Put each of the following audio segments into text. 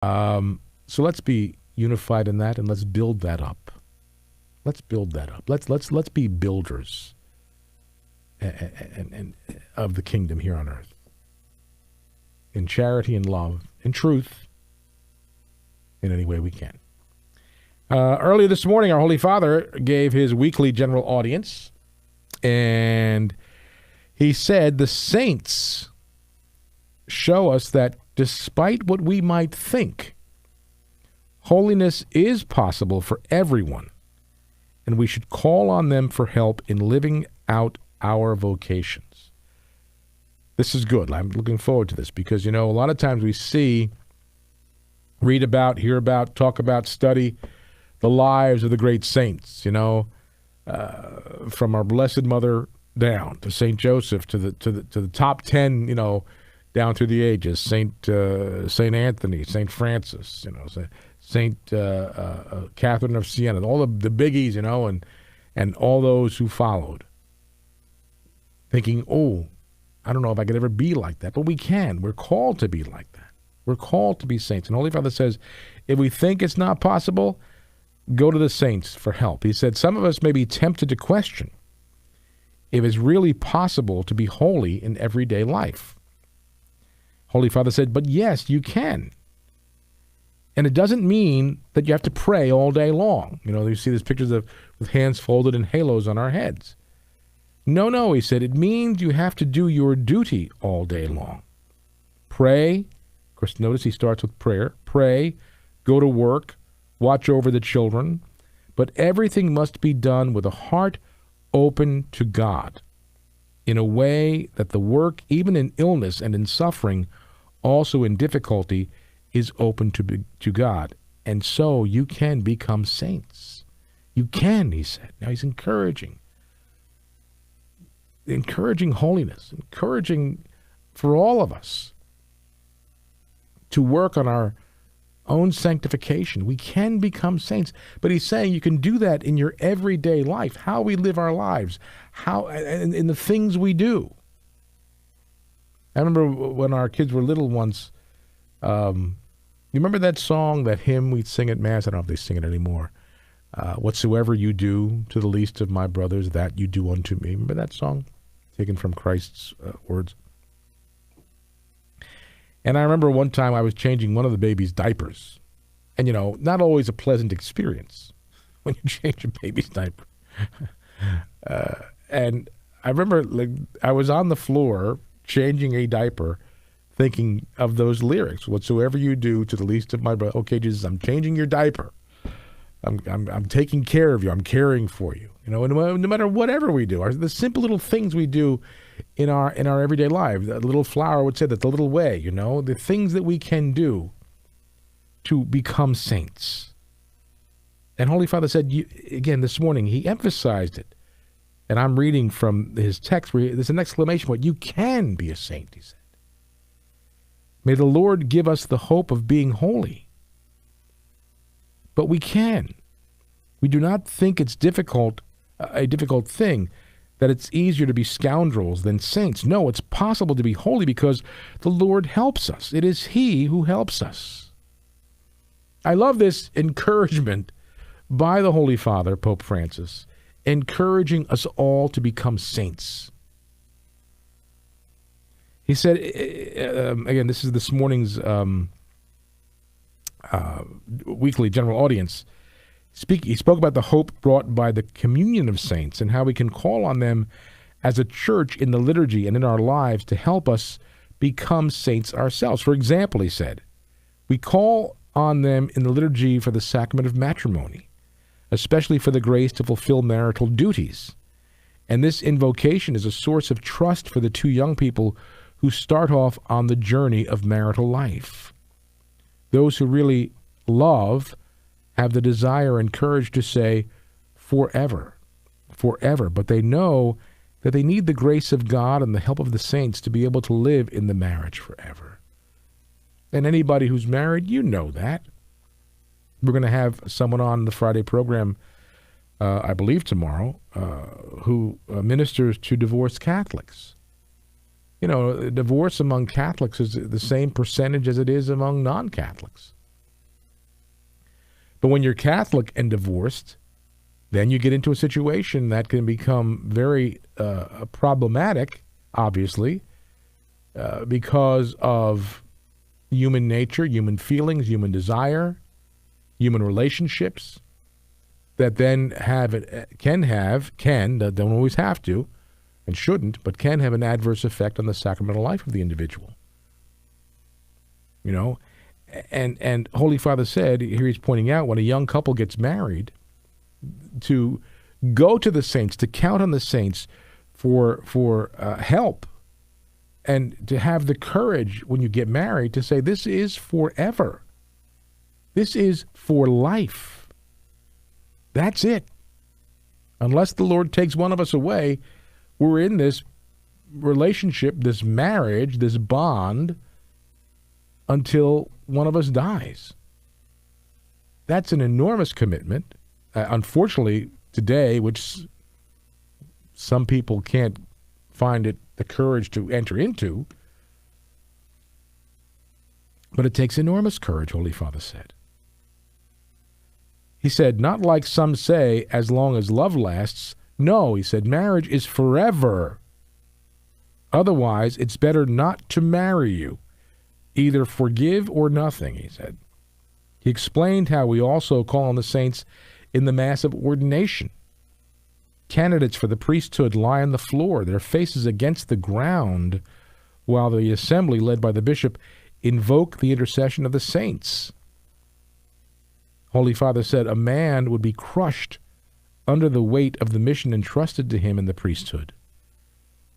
So let's be unified in that, and let's build that up. Let's build that up. Let's be builders and of the kingdom here on earth, in charity and love, in truth, in any way we can. Earlier this morning, our Holy Father gave his weekly general audience, and he said the saints show us that despite what we might think, holiness is possible for everyone, and we should call on them for help in living out our vocations. This is good. I'm looking forward to this because, a lot of times we see, read about, hear about, talk about, study the lives of the great saints, from our Blessed Mother down to Saint Joseph, to the top 10, down through the ages, Saint Anthony, Saint Francis, Saint Catherine of Siena, all the biggies, and all those who followed, thinking, I don't know if I could ever be like that, but we can. We're called to be like that. We're called to be saints. And Holy Father says, if we think it's not possible, go to the saints for help. He said, some of us may be tempted to question if it's really possible to be holy in everyday life. Holy Father said, but yes, you can. And it doesn't mean that you have to pray all day long. You see these pictures with hands folded and halos on our heads. No, he said, it means you have to do your duty all day long. Pray. Of course, notice he starts with prayer. Pray, go to work, watch over the children. But everything must be done with a heart open to God, in a way that the work, even in illness and in suffering, also in difficulty, is open to God. And so you can become saints. You can, he said. Now he's encouraging holiness, encouraging for all of us to work on our own sanctification. We can become saints, but he's saying you can do that in your everyday life, how we live our lives, how in the things we do. I remember when our kids were little once, you remember that song, that hymn we'd sing at Mass? I don't know if they sing it anymore. Whatsoever you do to the least of my brothers, that you do unto me. Remember that song? Taken from Christ's words. And I remember one time I was changing one of the baby's diapers. And, not always a pleasant experience when you change a baby's diaper. And I remember I was on the floor changing a diaper, thinking of those lyrics. Whatsoever you do to the least of my brothers. Okay, Jesus, I'm changing your diaper. I'm taking care of you. I'm caring for you. And no matter whatever we do, the simple little things we do in our everyday life. The little flower would say that, the little way, the things that we can do to become saints. And Holy Father said, again this morning, he emphasized it. And I'm reading from his text where there's an exclamation point. You can be a saint, he said. May the Lord give us the hope of being holy. But we can. We do not think it's a difficult thing, that it's easier to be scoundrels than saints. No, it's possible to be holy because the Lord helps us. It is he who helps us. I love this encouragement by the Holy Father, Pope Francis, encouraging us all to become saints. He said, again, this is this morning's weekly general audience. He spoke about the hope brought by the communion of saints and how we can call on them as a church in the liturgy and in our lives to help us become saints ourselves. For example, he said, we call on them in the liturgy for the sacrament of matrimony, especially for the grace to fulfill marital duties. And this invocation is a source of trust for the two young people who start off on the journey of marital life. Those who really love have the desire and courage to say, forever, but they know that they need the grace of God and the help of the saints to be able to live in the marriage forever. And anybody who's married, you know that. We're going to have someone on the Friday program, I believe tomorrow, who ministers to divorced Catholics. Divorce among Catholics is the same percentage as it is among non-Catholics. But when you're Catholic and divorced, then you get into a situation that can become very problematic, obviously, because of human nature, human feelings, human desire, human relationships that then don't always have to and shouldn't, but can have an adverse effect on the sacramental life of the individual. You know, and Holy Father said, here he's pointing out, when a young couple gets married, to go to the saints, to count on the saints for help, and to have the courage when you get married to say, this is forever. This is for life. That's it. Unless the Lord takes one of us away, we're in this relationship, this marriage, this bond, until one of us dies. That's an enormous commitment. Unfortunately, today, which some people can't find the courage to enter into, but it takes enormous courage, Holy Father said. He said, not like some say, as long as love lasts. No, he said, marriage is forever. Otherwise, it's better not to marry you. Either forgive or nothing, he said. He explained how we also call on the saints in the Mass of Ordination. Candidates for the priesthood lie on the floor, their faces against the ground, while the assembly, led by the bishop, invoke the intercession of the saints. Holy Father said a man would be crushed under the weight of the mission entrusted to him in the priesthood,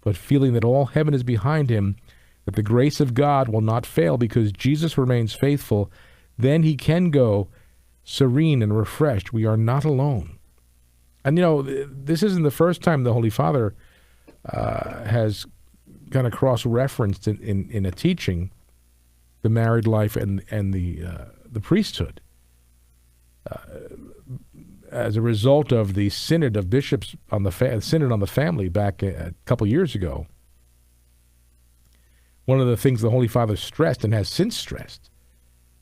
but feeling that all heaven is behind him, that the grace of God will not fail because Jesus remains faithful, then he can go serene and refreshed. We are not alone. And, you know, this isn't the first time the Holy Father has kind of cross-referenced in a teaching the married life and the priesthood. As a result of the Synod of Bishops on the Synod on the Family back a couple years ago, one of the things the Holy Father stressed and has since stressed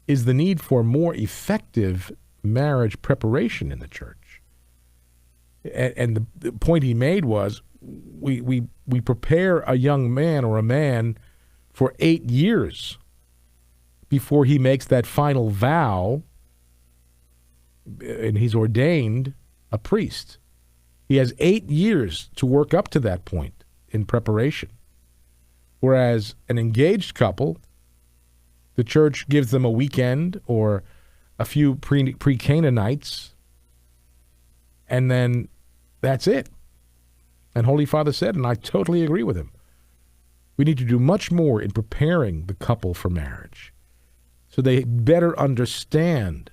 is the need for more effective marriage preparation in the church. And the point he made was we prepare a young man or a man for 8 years before he makes that final vow and he's ordained a priest. He has 8 years to work up to that point in preparation. Whereas an engaged couple, the church gives them a weekend or a few pre-Canaanites, and then that's it. And Holy Father said, and I totally agree with him, we need to do much more in preparing the couple for marriage so they better understand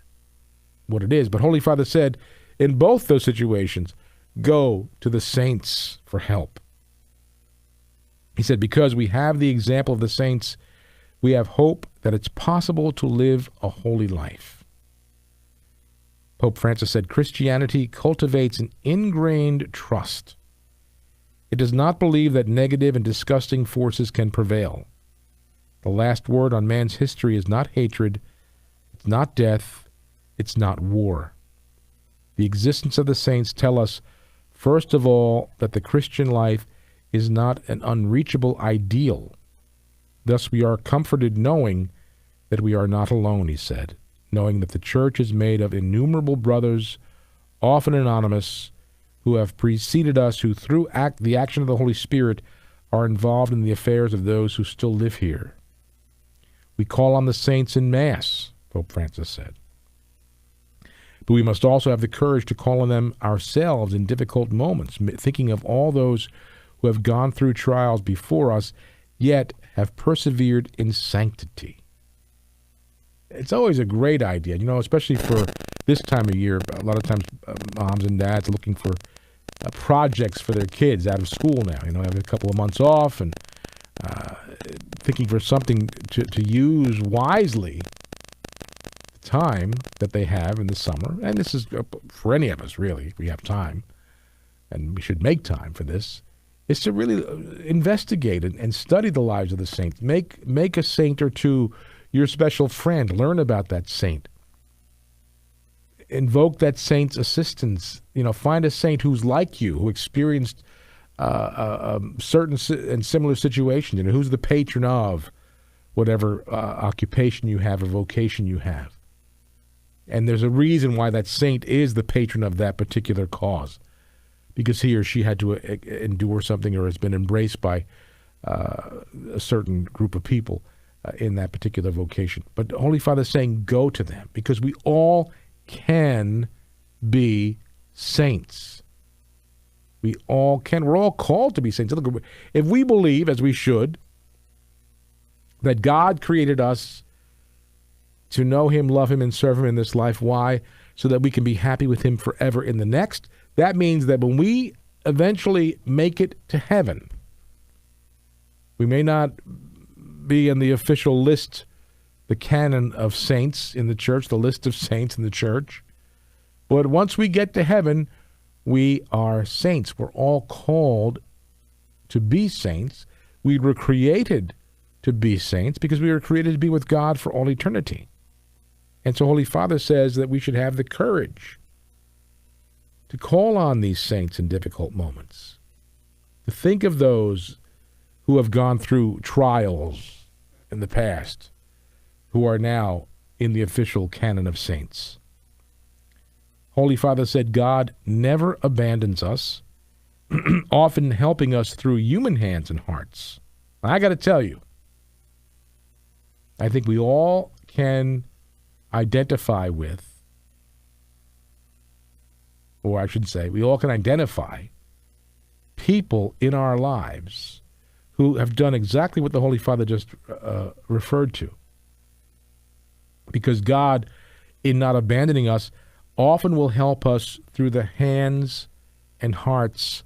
what it is. But Holy Father said, in both those situations, go to the saints for help. He said, because we have the example of the saints, we have hope that it's possible to live a holy life. Pope Francis said, Christianity cultivates an ingrained trust. It does not believe that negative and disgusting forces can prevail. The last word on man's history is not hatred, it's not death, it's not war. The existence of the saints tell us, first of all, that the Christian life is not an unreachable ideal. Thus we are comforted knowing that we are not alone, he said, knowing that the church is made of innumerable brothers, often anonymous, who have preceded us, who through the action of the Holy Spirit are involved in the affairs of those who still live here. We call on the saints in Mass, Pope Francis said. But we must also have the courage to call on them ourselves in difficult moments, thinking of all those who have gone through trials before us, yet have persevered in sanctity. It's always a great idea, you know, especially for this time of year. A lot of times moms and dads are looking for projects for their kids out of school now. You know, have a couple of months off and thinking for something to use wisely the time that they have in the summer. And this is for any of us, really. We have time, and we should make time for this. Is to really investigate and study the lives of the saints. Make a saint or two your special friend. Learn about that saint. invoke that saint's assistance. Find a saint who's like you, who experienced certain and similar situations. Who's the patron of whatever occupation you have or vocation you have. And there's a reason why that saint is the patron of that particular cause, because he or she had to endure something or has been embraced by a certain group of people in that particular vocation. But the Holy Father is saying, go to them, because we all can be saints. We all can. We're all called to be saints. Look, if we believe, as we should, that God created us to know him, love him, and serve him in this life. Why? So that we can be happy with him forever in the next. That means that when we eventually make it to heaven, we may not be in the official list, the canon of saints in the church, the list of saints in the church. But once we get to heaven, we are saints. We're all called to be saints. We were created to be saints because we were created to be with God for all eternity. And so Holy Father says that we should have the courage to call on these saints in difficult moments, to think of those who have gone through trials in the past, who are now in the official canon of saints. Holy Father said God never abandons us, often helping us through human hands and hearts. I got to tell you, I think we all can identify with, or I should say, we all can identify people in our lives who have done exactly what the Holy Father just referred to. Because God, in not abandoning us, often will help us through the hands and hearts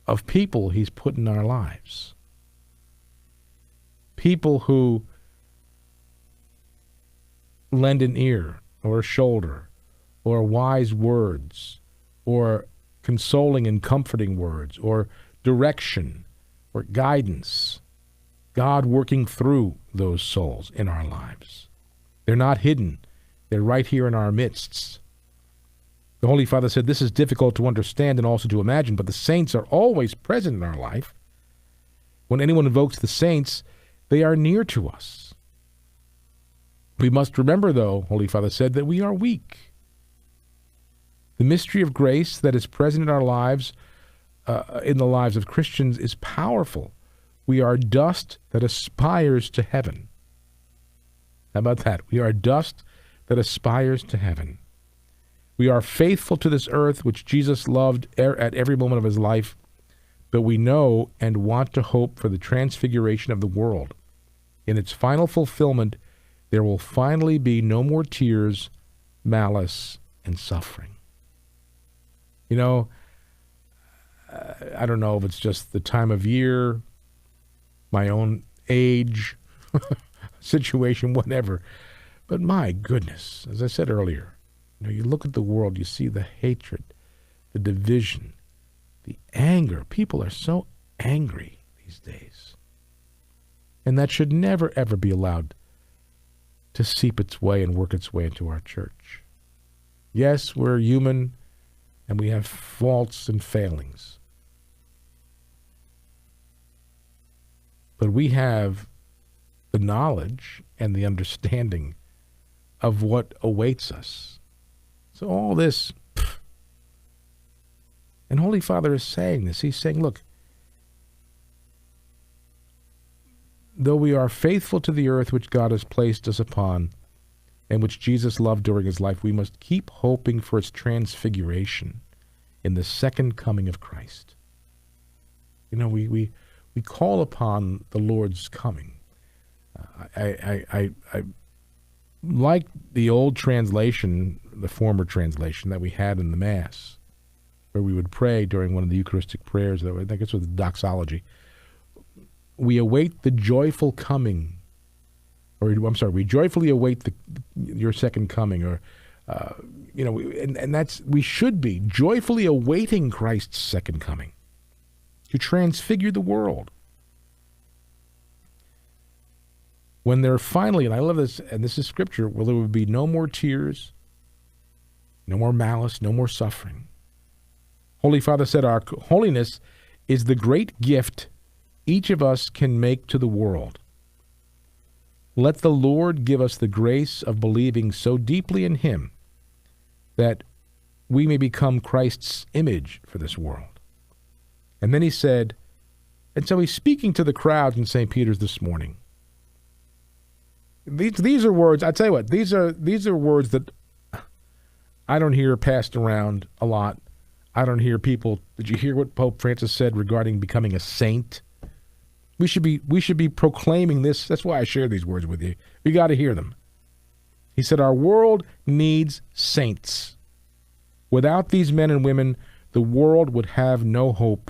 of people he's put in our lives. People who lend an ear or a shoulder or wise words or consoling and comforting words or direction or guidance. God working through those souls in our lives. They're not hidden. They're right here in our midst. The Holy Father said this is difficult to understand and also to imagine, but the saints are always present in our life. When anyone invokes the saints, they are near to us. We must remember, though, Holy Father said, that we are weak. The mystery of grace that is present in our lives, in the lives of Christians, is powerful. We are dust that aspires to heaven. How about that? We are dust that aspires to heaven. We are faithful to this earth, which Jesus loved at every moment of his life, but we know and want to hope for the transfiguration of the world. In its final fulfillment, there will finally be no more tears, malice, and suffering. I don't know if it's just the time of year, my own age, situation, whatever. But my goodness, as I said earlier, you look at the world, you see the hatred, the division, the anger. People are so angry these days. And that should never, ever be allowed to seep its way and work its way into our church. Yes, we're human, and we have faults and failings. But we have the knowledge and the understanding of what awaits us. So all this, and Holy Father is saying this. He's saying, look, though we are faithful to the earth which God has placed us upon, and which Jesus loved during his life, we must keep hoping for its transfiguration in the second coming of Christ. We call upon the Lord's coming. I like the old translation, the former translation that we had in the Mass, where we would pray during one of the Eucharistic prayers. I think it's with the doxology. We await the joyful coming, we joyfully await your second coming, and that's, we should be joyfully awaiting Christ's second coming to transfigure the world. When there finally, and I love this, and this is scripture, well, there will be no more tears, No more malice, no more suffering. Holy Father said our holiness is the great gift each of us can make to the world. Let the Lord give us the grace of believing so deeply in him that we may become Christ's image for this world. And then he said, and so he's speaking to the crowds in St. Peter's this morning. These are words, I tell you what, these are words that I don't hear passed around a lot. I don't hear people, did you hear what Pope Francis said regarding becoming a saint? We should be proclaiming this. That's why I share these words with you. We got to hear them. He said, our world needs saints. Without these men and women, the world would have no hope.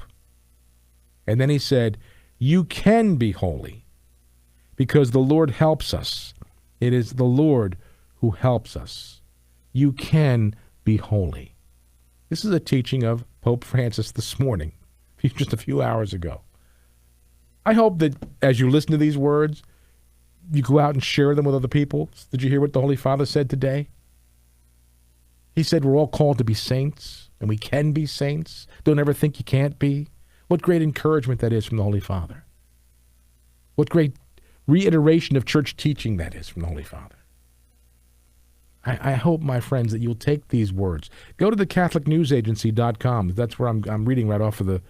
And then he said, you can be holy because the Lord helps us. It is the Lord who helps us. You can be holy. This is a teaching of Pope Francis this morning, just a few hours ago. I hope that as you listen to these words, you go out and share them with other people. Did you hear what the Holy Father said today? He said we're all called to be saints, and we can be saints. Don't ever think you can't be. What great encouragement that is from the Holy Father. What great reiteration of church teaching that is from the Holy Father. I hope, my friends, that you'll take these words. Go to the CatholicNewsAgency.com. That's where I'm reading right off of the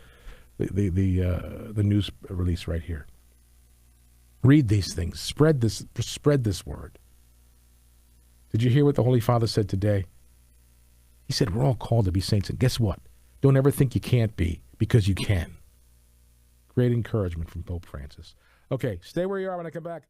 news release right here. Read these things. Spread this word. Did you hear what the Holy Father said today? He said we're all called to be saints. And guess what? Don't ever think you can't be, because you can. Great encouragement from Pope Francis. Okay, stay where you are when I come back.